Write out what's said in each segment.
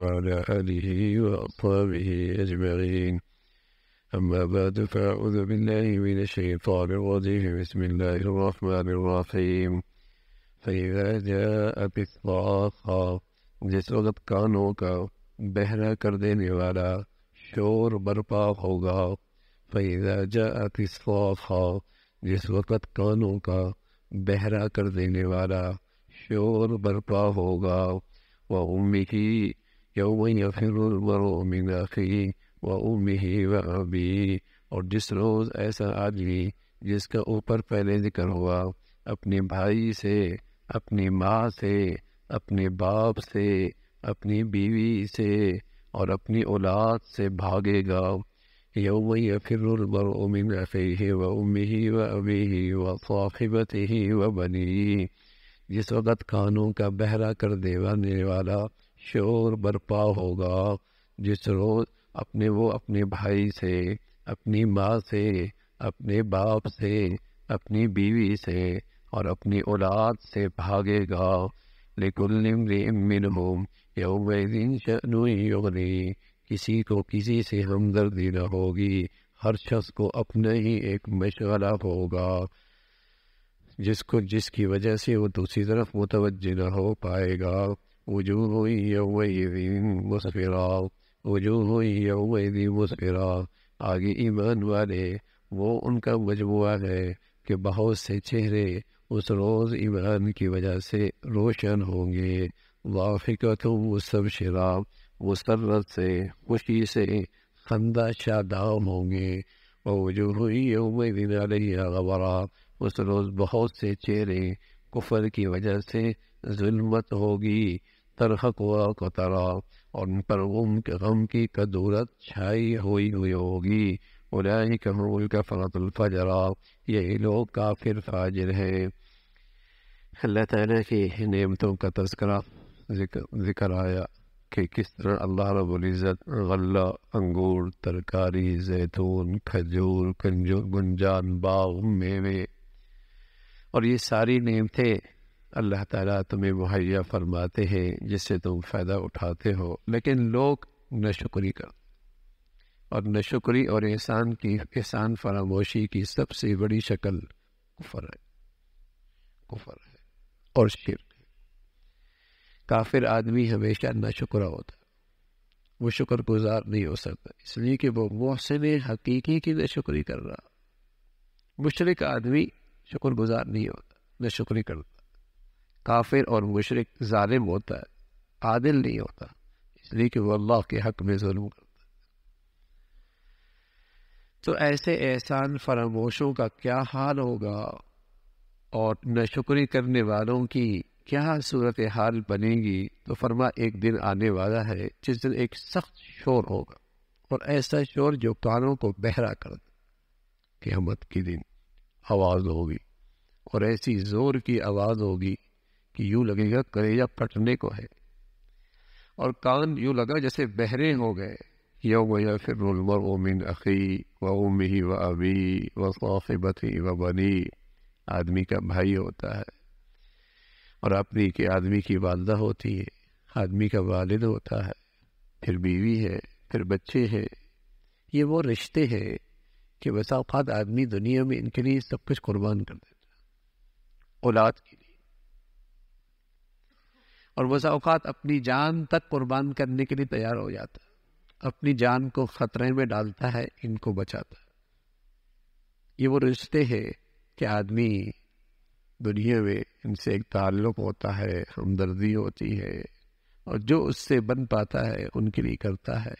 وعلى آله وأصحابه أجمعين. أما بعد فأعوذ بالله من الشيطان الرجيم. بسم الله الرحمن الرحيم. فإذا جاءت الصاخة، جس وقت کانوں کا بہرا کر دینے والا شور برپا ہوگا. فإذا جاءت الصاخة، جس وقت کانوں کا بہرا کر دینے والا شور برپا ہوگا. وأمه يوم يفر المرء من أخيه وأمه وأبيه، اور جس روز ایسا آدمی جس کا اوپر پہلے ذکر ہوا اپنے بھائی سے، اپنی ماں سے، اپنے باپ سے، اپنی بیوی سے اور اپنی اولاد سے بھاگے گا. یوم یفر المرء من أخيه وأمه وأبيه وصاحبته وبنيه، جس وقت کانوں کا بہرا کر دینے والا شور برپا ہوگا. جس روز اپنے بھائی سے، اپنی ماں سے، اپنے باپ سے، اپنی بیوی سے اور اپنی اولاد سے بھاگے گا. لِكُلِّ امْرِئٍ مِّنْهُمْ يَوْمَئِذٍ شَأْنٌ يُغْنِيهِ، کسی کو کسی سے ہمدردی نہ ہوگی، ہر شخص کو اپنا ہی ایک مشغلہ ہوگا جس کی وجہ سے وہ دوسری طرف متوجہ نہ ہو پائے گا. وجوہ یومئذ مسفرہ، وجوہ یومئذ مسفرہ، آگے ایمان والے وہ ان کا مجموعہ ہے کہ بہت سے چہرے اس روز ایمان کی وجہ سے روشن ہوں گے. ضاحکۃ مستبشرہ، مسرت سے، خوشی سے، خندہ شاداب ہوں گے. ووجوہ یومئذ علیہا غبرہ، اس روز بہت سے چہرے کفر کی وجہ سے ظلمت ہوگی. ترہقها قترہ، اور ان پر غم کی کدورت چھائی ہوئی ہوگی. اولئک هم الکفرۃ الفجرہ، یہی لوگ کافر فاجر ہیں. اللہ تعالیٰ کی نعمتوں کا تذکرہ ذکر آیا کہ کس طرح اللہ رب العزت غلہ، انگور، ترکاری، زیتون، کھجور، گنجان، باغ، میوے اور یہ ساری نعمتیں اللہ تعالیٰ تمہیں مہیا فرماتے ہیں جس سے تم فائدہ اٹھاتے ہو، لیکن لوگ ناشکری کرتے. اور ناشکری اور احسان فراموشی کی سب سے بڑی شکل کفر ہے اور شرک ہے. کافر آدمی ہمیشہ ناشکرا ہوتا ہے، وہ شکر گزار نہیں ہو سکتا، اس لیے کہ وہ محسن حقیقی کی ناشکری کر رہا. مشرک آدمی شکر گزار نہیں ہوتا، ناشکری کرتا. کافر اور مشرک ظالم ہوتا ہے، عادل نہیں ہوتا، اس لیے کہ وہ اللہ کے حق میں ظلم کرتا. تو ایسے احسان فراموشوں کا کیا حال ہوگا اور ناشکری کرنے والوں کی کیا صورت حال بنے گی. تو فرما ایک دن آنے والا ہے جس دن ایک سخت شور ہوگا، اور ایسا شور جو کانوں کو بہرا کر دے. قیامت کے دن آواز ہوگی، اور ایسی زور کی آواز ہوگی کہ یوں لگے گا کلیجہ پھٹنے کو ہے، اور کان یوں لگا جیسے بہرے ہو گئے. یوم یفر المرء من اخیہ وامہ وابیہ وصاحبتہ وبنیہ، آدمی کا بھائی ہوتا ہے، اور آدمی کی والدہ ہوتی ہے، آدمی کا والد ہوتا ہے، پھر بیوی ہے، پھر بچے ہیں. یہ وہ رشتے ہیں کہ بسا اوقات آدمی دنیا میں ان کے لیے سب کچھ قربان کر دیتا ہے، اولاد کے لیے، اور بسا اوقات اپنی جان تک قربان کرنے کے لیے تیار ہو جاتا ہے، اپنی جان کو خطرے میں ڈالتا ہے ان کو بچاتا ہے. یہ وہ رشتے ہیں کہ آدمی دنیا میں ان سے ایک تعلق ہوتا ہے، ہمدردی ہوتی ہے، اور جو اس سے بن پاتا ہے ان کے لیے کرتا ہے.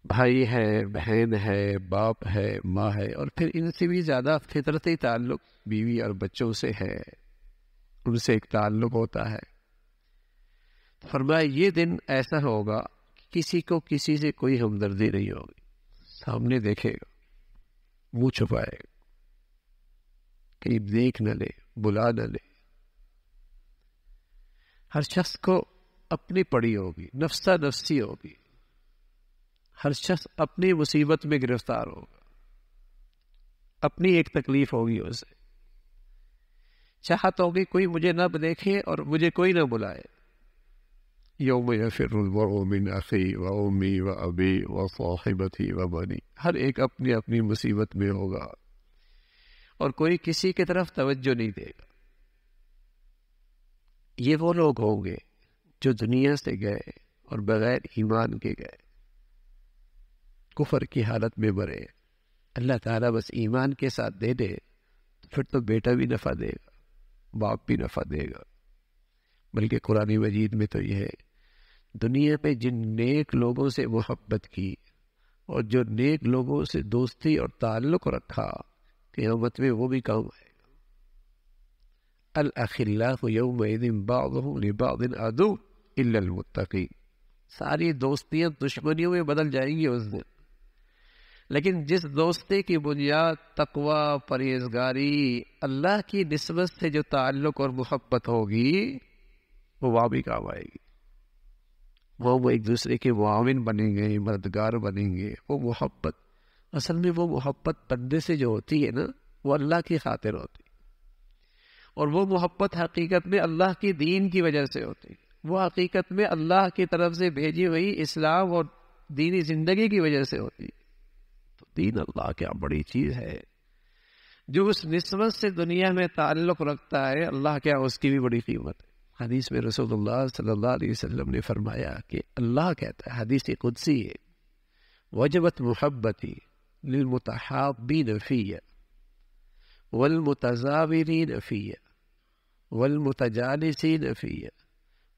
بھائی ہے، بہن ہے، باپ ہے، ماں ہے، اور پھر ان سے بھی زیادہ فطرتی تعلق بیوی اور بچوں سے ہے، ان سے ایک تعلق ہوتا ہے. فرمایا یہ دن ایسا ہوگا کہ کسی کو کسی سے کوئی ہمدردی نہیں ہوگی. سامنے دیکھے گا، منہ چھپائے گا، کہیں دیکھ نہ لے، بلا نہ لے. ہر شخص کو اپنی پڑی ہوگی، نفسہ نفسی ہوگی، ہر شخص اپنی مصیبت میں گرفتار ہوگا، اپنی ایک تکلیف ہوگی اسے. چاہت ہوگی کوئی مجھے نہ دیکھے اور مجھے کوئی نہ بلائے، یوم یفر المرء من اخی و امی و ابی و صاحبتی و بنی، ہر ایک اپنی اپنی مصیبت میں ہوگا اور کوئی کسی کی طرف توجہ نہیں دے گا۔ یہ وہ لوگ ہوں گے جو دنیا سے گئے اور بغیر ایمان کے گئے، کفر کی حالت میں مرے۔ اللہ تعالیٰ بس ایمان کے ساتھ دے دے تو پھر تو بیٹا بھی نفع دے گا، باپ بھی نفع دے گا۔ بلکہ قرآن مجید میں تو یہ ہے، دنیا میں جن نیک لوگوں سے محبت کی اور جو نیک لوگوں سے دوستی اور تعلق رکھا، قیامت میں وہ بھی کام آئے گا۔ الاخلاء یومئذ بعضهم لبعض عدو الا المتقین، ساری دوستیاں دشمنیوں میں بدل جائیں گی اس دن، لیکن جس دوستی کی بنیاد تقوی، پرہیزگاری، اللہ کی نسبت سے جو تعلق اور محبت ہوگی، وہ وہاں بھی کام آئے گی۔ وہ ایک دوسرے کے معاون بنیں گے، مددگار بنیں گے۔ وہ محبت، اصل میں وہ محبت بندے سے جو ہوتی ہے نا، وہ اللہ کی خاطر ہوتی ہے، اور وہ محبت حقیقت میں اللہ کی دین کی وجہ سے ہوتی ہے، وہ حقیقت میں اللہ کی طرف سے بھیجی ہوئی اسلام اور دینی زندگی کی وجہ سے ہوتی ہے۔ تو دین اللہ کیا بڑی چیز ہے، جو اس نسبت سے دنیا میں تعلق رکھتا ہے، اللہ کیا اس کی بھی بڑی قیمت ہے۔ حدیث میں رسول اللہ صلی اللہ علیہ وسلم نے فرمایا کہ اللہ کہتا ہے، حدیث قدسی ہے، وجبت محبتی للمتحابین فی والمتزاورین فی والمتجالسین فی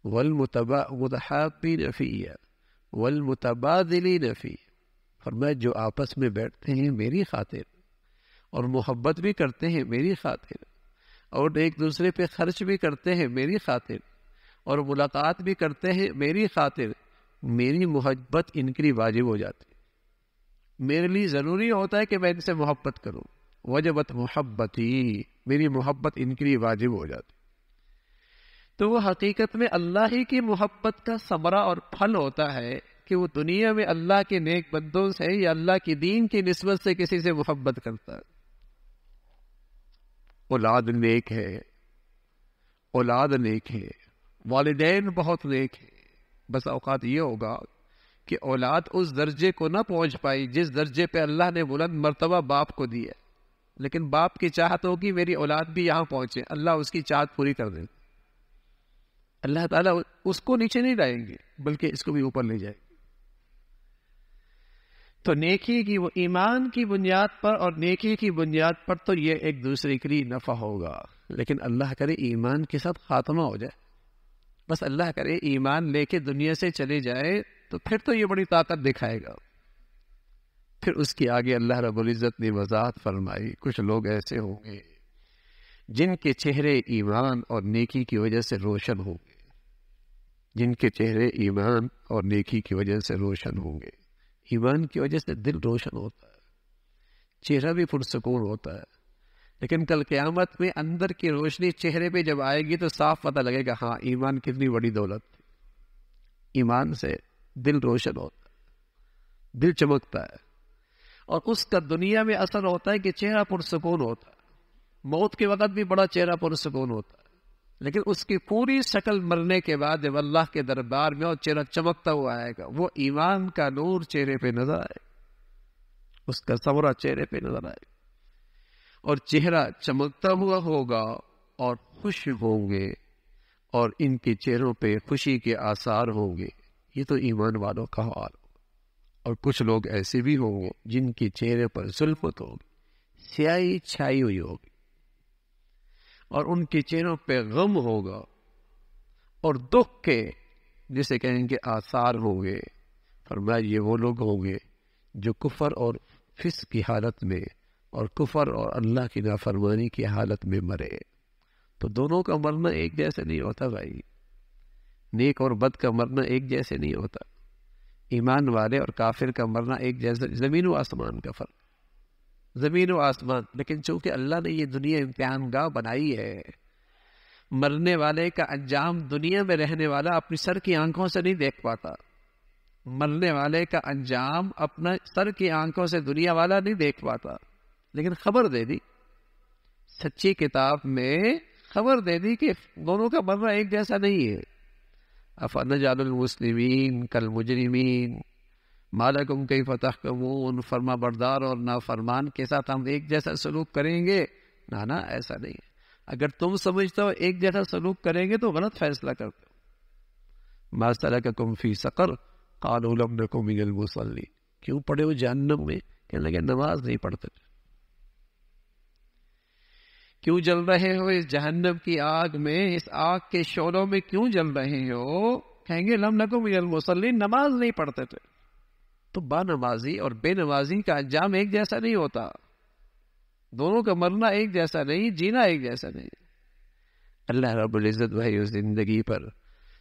والمتحابین فی والمتبادلین فی۔ فرمایا جو آپس میں بیٹھتے ہیں میری خاطر اور محبت بھی کرتے ہیں میری خاطر، اور ایک دوسرے پہ خرچ بھی کرتے ہیں میری خاطر، اور ملاقات بھی کرتے ہیں میری خاطر، میری محبت ان کے لیے واجب ہو جاتی ہے، میرے لیے ضروری ہوتا ہے کہ میں ان سے محبت کروں۔ وجبت محبتی، میری محبت ان کے لیے واجب ہو جاتی۔ تو وہ حقیقت میں اللہ ہی کی محبت کا ثمرہ اور پھل ہوتا ہے کہ وہ دنیا میں اللہ کے نیک بندوں سے یا اللہ کی دین کی نسبت سے کسی سے محبت کرتا ہے۔ اولاد نیک ہے، اولاد نیک ہے، والدین بہت نیک ہے، بس اوقات یہ ہوگا کہ اولاد اس درجے کو نہ پہنچ پائی جس درجے پہ اللہ نے بلند مرتبہ باپ کو دی ہے، لیکن باپ کی چاہت ہوگی میری اولاد بھی یہاں پہنچے، اللہ اس کی چاہت پوری کر دے۔ اللہ تعالیٰ اس کو نیچے نہیں لائیں گے بلکہ اس کو بھی اوپر لے جائیں گے۔ تو نیکی کی وہ ایمان کی بنیاد پر اور نیکی کی بنیاد پر تو یہ ایک دوسرے کے لیے نفع ہوگا، لیکن اللہ کرے ایمان کے ساتھ خاتمہ ہو جائے، بس اللہ کرے ایمان لے کے دنیا سے چلے جائے تو پھر تو یہ بڑی طاقت دکھائے گا۔ پھر اس کی آگے اللہ رب العزت نے وضاحت فرمائی، کچھ لوگ ایسے ہوں گے جن کے چہرے ایمان اور نیکی کی وجہ سے روشن ہوں گے، جن کے چہرے ایمان اور نیکی کی وجہ سے روشن ہوں گے۔ ایمان کی وجہ سے دل روشن ہوتا ہے، چہرہ بھی پرسکون ہوتا ہے، لیکن کل قیامت میں اندر کی روشنی چہرے پہ جب آئے گی تو صاف پتہ لگے گا ہاں ایمان کتنی بڑی دولت تھی۔ ایمان سے دل روشن ہوتا ہے، دل چمکتا ہے، اور اس کا دنیا میں اثر ہوتا ہے کہ چہرہ پرسکون ہوتا ہے۔ موت کے وقت بھی بڑا چہرہ پرسکون ہوتا ہے، لیکن اس کی پوری شکل مرنے کے بعد جب اللہ کے دربار میں اور چہرہ چمکتا ہوا آئے گا، وہ ایمان کا نور چہرے پہ نظر آئے گا، اس کا ثمرہ چہرے پہ نظر آئے گا، اور چہرہ چمکتا ہوا ہوگا اور خوش ہوں گے، اور ان کے چہروں پہ خوشی کے آثار ہوں گے۔ یہ تو ایمان والوں کا حال ہوگا۔ اور کچھ لوگ ایسے بھی ہوں گے جن کے چہرے پر ظلمت ہوگی، سیاہی چھائی ہوئی ہوگی، اور ان کے چہروں پہ غم ہوگا اور دکھ کے جسے کہیں گے آثار ہوں گے۔ فرمایا یہ وہ لوگ ہوں گے جو کفر اور فسق کی حالت میں اور کفر اور اللہ کی نافرمانی کی حالت میں مرے۔ تو دونوں کا مرنا ایک جیسے نہیں ہوتا بھائی، نیک اور بد کا مرنا ایک جیسے نہیں ہوتا، ایمان والے اور کافر کا مرنا ایک جیسا، زمین و آسمان کا فرق، زمین و آسمان۔ لیکن چونکہ اللہ نے یہ دنیا امتحان گاہ بنائی ہے، مرنے والے کا انجام دنیا میں رہنے والا اپنی سر کی آنکھوں سے نہیں دیکھ پاتا، مرنے والے کا انجام اپنا سر کی آنکھوں سے دنیا والا نہیں دیکھ پاتا، لیکن خبر دے دی سچی کتاب میں، خبر دے دی کہ دونوں کا مرنا ایک جیسا نہیں ہے۔ افنجعل المسلمین کالمجرمین ما لکم کیف تحکمون، فرما بردار اور نافرمان کے ساتھ ہم ایک جیسا سلوک کریں گے؟ نا ایسا نہیں ہے. اگر تم سمجھتے ہو ایک جیسا سلوک کریں گے تو غلط فیصلہ کرتے ہو. ما سلککم فی سقر قالوا لم نک من المصلین، کیوں پڑے ہو جہنم میں؟ کہنے لگے نماز نہیں پڑھتے. کیوں جل رہے ہو اس جہنم کی آگ میں، اس آگ کے شعلوں میں کیوں جل رہے ہو؟ کہیں گے لم نک من المصلین، نماز نہیں پڑھتے تھے. تو با نمازی اور بے نمازی کا انجام ایک جیسا نہیں ہوتا، دونوں کا مرنا ایک جیسا نہیں، جینا ایک جیسا نہیں. اللہ رب العزت بھائی اس زندگی پر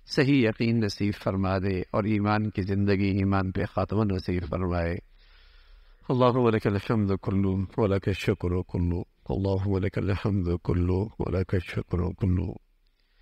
صحیح یقین نصیب فرما دے اور ایمان کی زندگی، ایمان پہ خاتمہ نصیب فرمائے. اللہم لک الحمد کلو ولک الشکر کلو، اللہم لک الحمد کلو ولک الشکر کلو.